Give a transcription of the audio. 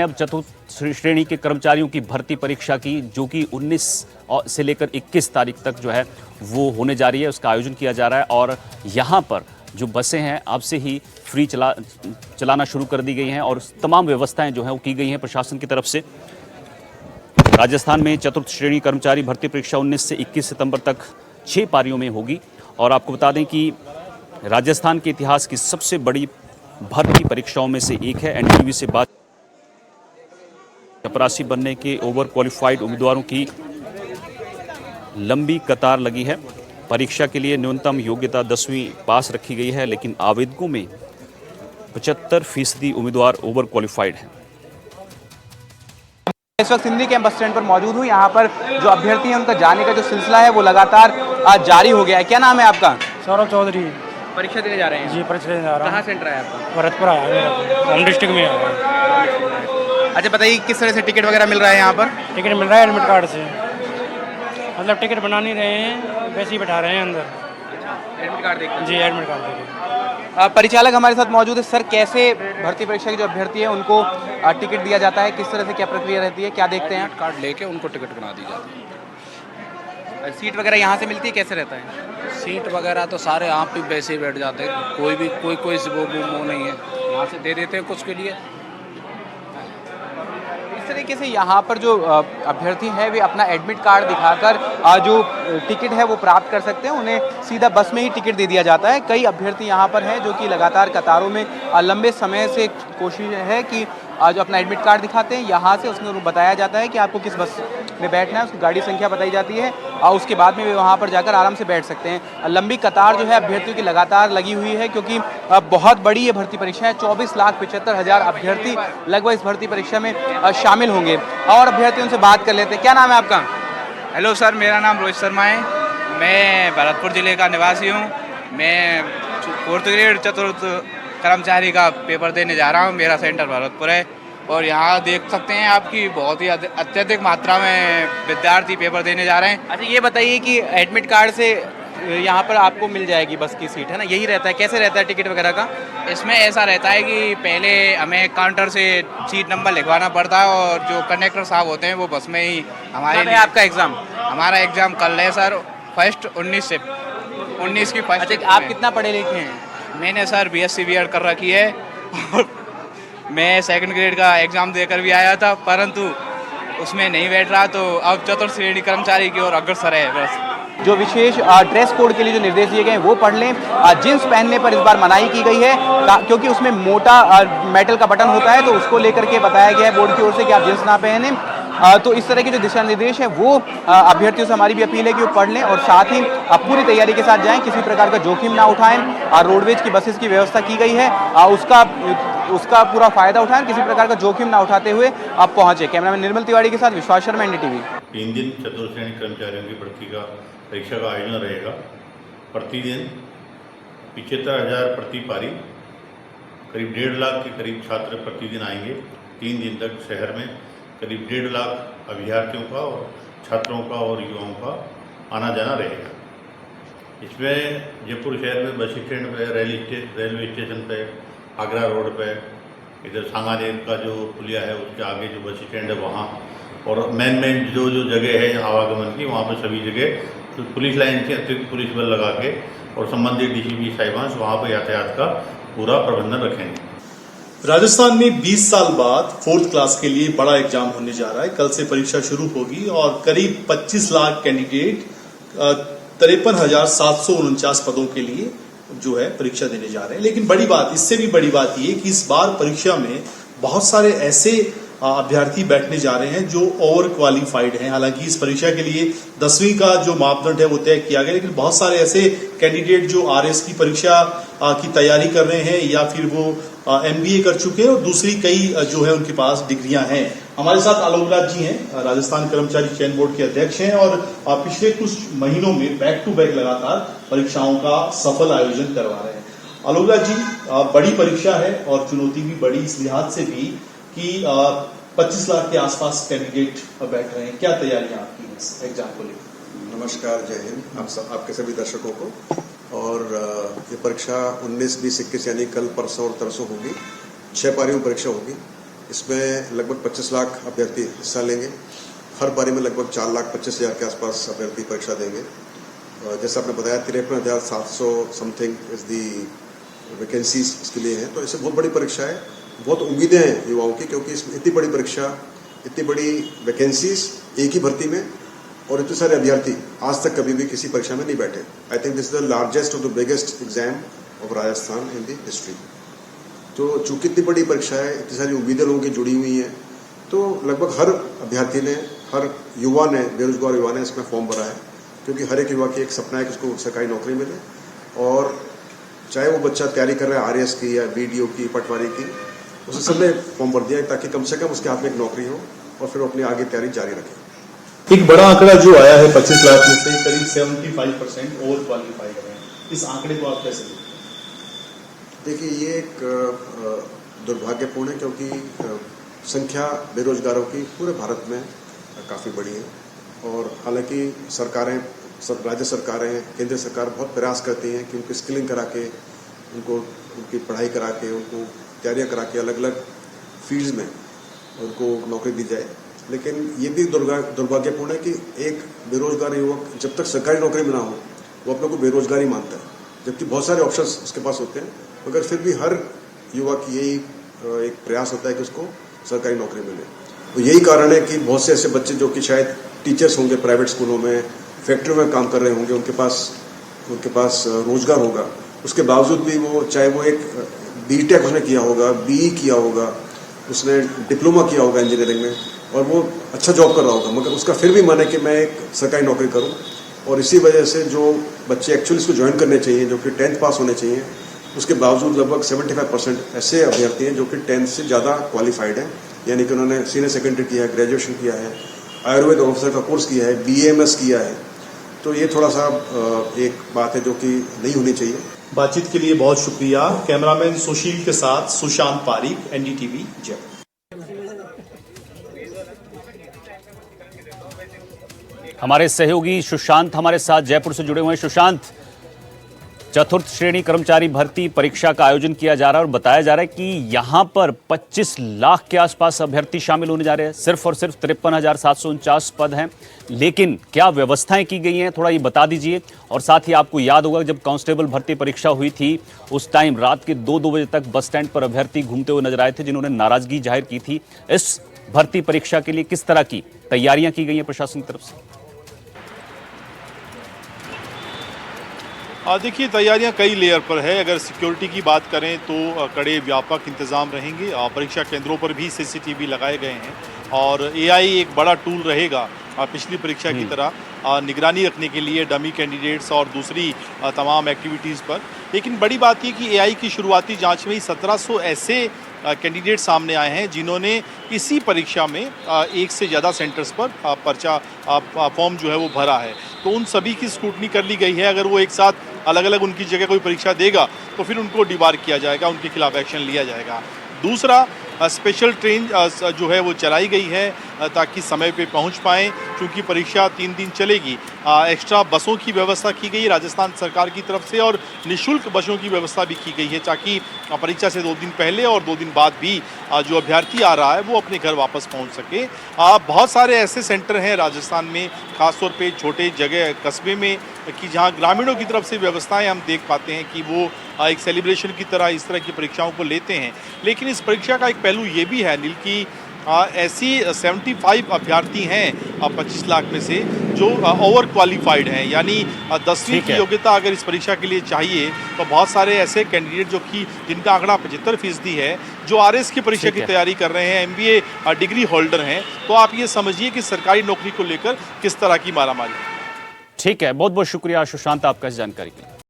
अब चतुर्थ श्रेणी के कर्मचारियों की भर्ती परीक्षा की, जो कि 19 से लेकर 21 तारीख तक जो है वो होने जा रही है, उसका आयोजन किया जा रहा है। और यहाँ पर जो बसें हैं अब से ही फ्री चलाना शुरू कर दी गई हैं और तमाम व्यवस्थाएं जो हैं वो की गई हैं प्रशासन की तरफ से। राजस्थान में चतुर्थ श्रेणी कर्मचारी भर्ती परीक्षा 19 से 21 सितंबर तक 6 पारियों में होगी। और आपको बता दें कि राजस्थान के इतिहास की सबसे बड़ी भर्ती परीक्षाओं में से एक है। एनटीवी से बात चपरासी बनने के ओवर क्वालिफाइड उम्मीदवारों की लंबी कतार लगी है। परीक्षा के लिए न्यूनतम योग्यता 10वीं पास रखी गई है, लेकिन आवेदकों में 75% उम्मीदवार ओवर क्वालिफाइड हैं। इस वक्त सिंधी कैंप बस स्टैंड पर मौजूद हूँ। यहाँ पर जो अभ्यर्थी हैं उनका जाने का जो सिलसिला है वो लगातार जारी हो गया है। क्या नाम है आपका? सौरभ चौधरी। परीक्षा देने जा रहे हैं? जी, परीक्षा देने जा रहा हूँ। कहाँ सेंटर है आपका? भरतपुर आया मेरा, होम डिस्ट्रिक्ट में आया। अच्छा बताइए, किस तरह से टिकट वगैरह मिल रहा है यहाँ पर? टिकट मिल रहा है एडमिट कार्ड से, मतलब टिकट बना नहीं रहे हैं, वैसे ही बैठा रहे हैं अंदर। एडमिट कार्ड देखते हैं? जी, एडमिट कार्ड देखिए। परिचालक हमारे साथ मौजूद है। सर, कैसे भर्ती परीक्षा के जो अभ्यर्थी है उनको टिकट दिया जाता है, किस तरह से क्या प्रक्रिया रहती है, क्या देखते हैं? कार्ड लेके उनको टिकट बना दी जाती है। सीट वगैरह यहाँ से मिलती है, कैसे रहता है? सीट वगैरह तो सारे आप भी वैसे ही बैठ जाते हैं, कोई वो नहीं है, यहाँ से दे देते हैं कुछ के लिए। इस तरीके से यहाँ पर जो अभ्यर्थी है वे अपना एडमिट कार्ड दिखाकर जो टिकट है वो प्राप्त कर सकते हैं। उन्हें सीधा बस में ही टिकट दे दिया जाता है। कई अभ्यर्थी यहाँ पर हैं जो कि लगातार कतारों में लंबे समय से कोशिश है कि जो अपना एडमिट कार्ड दिखाते हैं, यहाँ से उसमें बताया जाता है कि आपको किस बस में बैठना है, उसकी गाड़ी संख्या बताई जाती है और उसके बाद में वे वहाँ पर जाकर आराम से बैठ सकते हैं। लंबी कतार जो है अभ्यर्थियों की लगातार लगी हुई है, क्योंकि बहुत बड़ी ये भर्ती परीक्षा है। 24,75,000 अभ्यर्थी लगभग इस भर्ती परीक्षा में शामिल होंगे। और अभ्यर्थियों से बात कर लेते हैं। क्या नाम है आपका? हेलो सर, मेरा नाम रोहित शर्मा है। मैं भरतपुर ज़िले का निवासी हूँ। मैं 4th ग्रेड चतुर्थ कर्मचारी का पेपर देने जा रहा हूँ। मेरा सेंटर भरतपुर है और यहाँ देख सकते हैं आपकी बहुत ही अत्यधिक मात्रा में विद्यार्थी पेपर देने जा रहे हैं। अच्छा ये बताइए कि एडमिट कार्ड से यहाँ पर आपको मिल जाएगी बस की सीट, है ना? यही रहता है, कैसे रहता है टिकट वगैरह का? इसमें ऐसा रहता है कि पहले हमें काउंटर से सीट नंबर लिखवाना पड़ता है और जो कंडक्टर साहब होते हैं वो बस में ही हमारे लिए। आपका एग्ज़ाम? हमारा एग्ज़ाम कल है सर, फर्स्ट 19 की फर्स्ट। अच्छा, आप कितना पढ़े लिखे हैं? मैंने सर BSc B.Ed कर रखी है और मैं 2nd ग्रेड का एग्ज़ाम देकर भी आया था, परंतु उसमें नहीं बैठ रहा, तो अब चतुर्थ श्रेणी कर्मचारी की ओर अग्रसर है बस। जो विशेष ड्रेस कोड के लिए जो निर्देश दिए गए हैं वो पढ़ लें। जींस पहनने पर इस बार मनाही की गई है, क्योंकि उसमें मोटा मेटल का बटन होता है, तो उसको लेकर के बताया गया है बोर्ड की ओर से कि आप जींस ना पहने। तो इस तरह के जो दिशा निर्देश है वो अभ्यर्थियों से हमारी भी अपील है कि वो पढ़ लें और साथ ही पूरी तैयारी के साथ जाएं, किसी प्रकार का जोखिम ना उठाएं। रोडवेज की बसेस की व्यवस्था की गई है, उसका पूरा फायदा उठाएं, किसी प्रकार का जोखिम ना उठाते हुए आप पहुंचे। कैमरामैन निर्मल तिवारी के साथ विश्वास शर्मा, NDTV। 3 दिन चतुर्थ श्रेणी कर्मचारियों की भर्ती का परीक्षा का आयोजन रहेगा। प्रतिदिन 75,000 प्रति पारी, करीब 1.5 लाख के करीब छात्र प्रतिदिन आएंगे। 3 दिन तक शहर में करीब 1.5 लाख अभ्यर्थियों का और छात्रों का और युवाओं का आना जाना रहेगा। इसमें जयपुर शहर में बस स्टैंड पे, रेलवे स्टेशन पे, आगरा रोड पे, इधर सांगानेर का जो पुलिया है उसके आगे जो बस स्टैंड है वहाँ, और मेन जो जगह है आवागमन की, वहाँ पर सभी जगह तो पुलिस लाइन से अतिरिक्त पुलिस बल लगा के और संबंधित DCP साहिबान वहाँ पर यातायात का पूरा प्रबंधन रखेंगे। राजस्थान में 20 साल बाद 4th क्लास के लिए बड़ा एग्जाम होने जा रहा है। कल से परीक्षा शुरू होगी और करीब 25 लाख कैंडिडेट 53,749 पदों के लिए जो है परीक्षा देने जा रहे हैं। लेकिन बड़ी बात, इससे भी बड़ी बात ये कि इस बार परीक्षा में बहुत सारे ऐसे अभ्यर्थी बैठने जा रहे हैं जो ओवर क्वालिफाइड हैं। हालांकि इस परीक्षा के लिए 10वीं का जो मापदंड है वो तय किया गया, लेकिन बहुत सारे ऐसे कैंडिडेट जो RS की परीक्षा की तैयारी कर रहे हैं या फिर वो MBA कर चुके हैं और दूसरी कई जो है उनके पास डिग्रियां हैं। हमारे साथ आलोक राज जी हैं, राजस्थान कर्मचारी चयन बोर्ड के अध्यक्ष हैं और पिछले कुछ महीनों में बैक टू बैक लगातार परीक्षाओं का सफल आयोजन करवा रहे हैं। आलोक राज जी, बड़ी परीक्षा है और चुनौती भी बड़ी इस लिहाज से भी कि 25 लाख के आसपास कैंडिडेट बैठ रहे हैं। क्या तैयारियां आपकी हैं इस एग्जाम को लेकर? नमस्कार, जय हिंद आपके सभी दर्शकों को। और ये परीक्षा 19, 20, 21 यानी कल, परसों और तरसों होगी। 6 पारियों में परीक्षा होगी इसमें लगभग 25 लाख अभ्यर्थी हिस्सा लेंगे। हर पारी में लगभग 4,25,000 के आसपास अभ्यर्थी परीक्षा देंगे। जैसा आपने बताया 53,700 समथिंग इज दी वैकेंसीज इसके लिए हैं। तो इससे बहुत बड़ी परीक्षा है, बहुत उम्मीदें हैं युवाओं की, क्योंकि इसमें इतनी बड़ी परीक्षा, इतनी बड़ी वैकेंसीज एक ही भर्ती में और इतने सारे अभ्यर्थी आज तक कभी भी किसी परीक्षा में नहीं बैठे। I think this is the largest और the biggest exam of Rajasthan in the history. तो चूंकि इतनी बड़ी परीक्षा है, इतनी सारी उम्मीदें लोगों की जुड़ी हुई हैं, तो लगभग हर अभ्यर्थी ने, हर युवा ने, बेरोजगार युवा ने इसमें फॉर्म भरा है, क्योंकि हर एक युवा की एक सपना है कि उसको सरकारी नौकरी मिले। और चाहे वो बच्चा तैयारी कर रहा है RS की या BDO की, पटवारी की, उसे सबने फॉर्म भर दिया है ताकि कम से कम उसके हाथ में एक नौकरी हो और फिर वो अपनी आगे तैयारी जारी रखे। एक बड़ा आंकड़ा जो आया है 25 लाख में से करीब 75% ओवर क्वालिफाइड है। इस आंकड़े को आप कैसे देखते हैं? देखिए, ये एक दुर्भाग्यपूर्ण है, क्योंकि संख्या बेरोजगारों की पूरे भारत में काफ़ी बड़ी है। और हालांकि सरकारें, राज्य सरकारें, केंद्र सरकार बहुत प्रयास करती हैं कि उनको स्किलिंग करा के, उनको उनकी पढ़ाई करा के, उनको तैयारियां करा के अलग अलग फील्ड्स में उनको नौकरी दी जाए। लेकिन ये भी दुर्भाग्यपूर्ण है कि एक बेरोजगार युवक जब तक सरकारी नौकरी में ना हो, वो अपने को बेरोजगार ही मानता है, जबकि बहुत सारे ऑप्शंस उसके पास होते हैं। मगर फिर भी हर युवा की यही एक प्रयास होता है कि उसको सरकारी नौकरी मिले। तो यही कारण है कि बहुत से ऐसे बच्चे जो कि शायद टीचर्स होंगे प्राइवेट स्कूलों में, फैक्ट्री में काम कर रहे होंगे, उनके पास रोजगार होगा, उसके बावजूद भी वो, चाहे वो एक BTech उसने किया होगा, BE किया होगा, उसने डिप्लोमा किया होगा इंजीनियरिंग में, और वो अच्छा जॉब कर रहा होगा, मगर उसका फिर भी मन है कि मैं एक सरकारी नौकरी करूं। और इसी वजह से जो बच्चे एक्चुअली इसको ज्वाइन करने चाहिए, जो कि 10th पास होने चाहिए, उसके बावजूद लगभग 75% ऐसे अभ्यर्थी हैं जो कि 10th से ज़्यादा क्वालिफाइड हैं, यानी कि उन्होंने सीनियर सेकेंडरी किया है, ग्रेजुएशन किया है, आयुर्वेद ऑफिसर का कोर्स किया है, BAMS किया है। तो ये थोड़ा सा एक बात है जो कि नहीं होनी चाहिए। बातचीत के लिए बहुत शुक्रिया। कैमरामैन सुशील के साथ सुशांत पारीक, NDTV जयपुर। हमारे सहयोगी सुशांत हमारे साथ जयपुर से जुड़े हुए हैं। सुशांत, चतुर्थ श्रेणी कर्मचारी भर्ती परीक्षा का आयोजन किया जा रहा है और बताया जा रहा है कि यहां पर 25 लाख के आसपास अभ्यर्थी शामिल होने जा रहे हैं। सिर्फ और सिर्फ 53,749 पद हैं, लेकिन क्या व्यवस्थाएं की गई हैं, थोड़ा ये बता दीजिए। और साथ ही आपको याद होगा जब कांस्टेबल भर्ती परीक्षा हुई थी, उस टाइम रात के 2 बजे तक बस स्टैंड पर अभ्यर्थी घूमते हुए नजर आए थे, जिन्होंने नाराजगी जाहिर की थी। इस भर्ती परीक्षा के लिए किस तरह की तैयारियां की गई हैं प्रशासन की तरफ से? देखिए, तैयारियां कई लेयर पर है। अगर सिक्योरिटी की बात करें तो कड़े व्यापक इंतजाम रहेंगे। परीक्षा केंद्रों पर भी CCTV लगाए गए हैं और AI एक बड़ा टूल रहेगा पिछली परीक्षा की तरह निगरानी रखने के लिए डमी कैंडिडेट्स और दूसरी तमाम एक्टिविटीज़ पर। लेकिन बड़ी बात यह कि AI की शुरुआती जांच में ही 1700 ऐसे कैंडिडेट सामने आए हैं जिन्होंने इसी परीक्षा में एक से ज़्यादा सेंटर्स पर पर्चा फॉर्म जो है वो भरा है। तो उन सभी की स्क्रूटनी कर ली गई है। अगर वो एक साथ अलग अलग उनकी जगह कोई परीक्षा देगा तो फिर उनको डिबार किया जाएगा, उनके खिलाफ एक्शन लिया जाएगा। दूसरा, स्पेशल ट्रेन जो है वो चलाई गई है ताकि समय पे पहुंच पाएँ, क्योंकि परीक्षा 3 दिन चलेगी। एक्स्ट्रा बसों की व्यवस्था की गई है राजस्थान सरकार की तरफ से और निःशुल्क बसों की व्यवस्था भी की गई है ताकि परीक्षा से 2 दिन पहले और 2 दिन बाद भी जो अभ्यर्थी आ रहा है वो अपने घर वापस पहुंच सके। बहुत सारे ऐसे सेंटर हैं राजस्थान में, खासतौर पे छोटे जगह कस्बे में, कि जहां ग्रामीणों की तरफ से व्यवस्थाएं हम देख पाते हैं कि वो एक सेलिब्रेशन की तरह इस तरह की परीक्षाओं को लेते हैं। लेकिन इस परीक्षा का एक पहलू ये भी है नील कि ऐसी 75 अभ्यर्थी हैं 25 लाख में से जो ओवर क्वालिफाइड हैं, यानी 10वीं की योग्यता अगर इस परीक्षा के लिए चाहिए तो बहुत सारे ऐसे कैंडिडेट जो कि जिनका आंकड़ा 75% है, जो RS की परीक्षा की तैयारी कर रहे हैं, MBA डिग्री होल्डर हैं। तो आप ये समझिए कि सरकारी नौकरी को लेकर किस तरह की मारामारी। ठीक है, बहुत बहुत शुक्रिया सुशांत आपका इस जानकारी के लिए।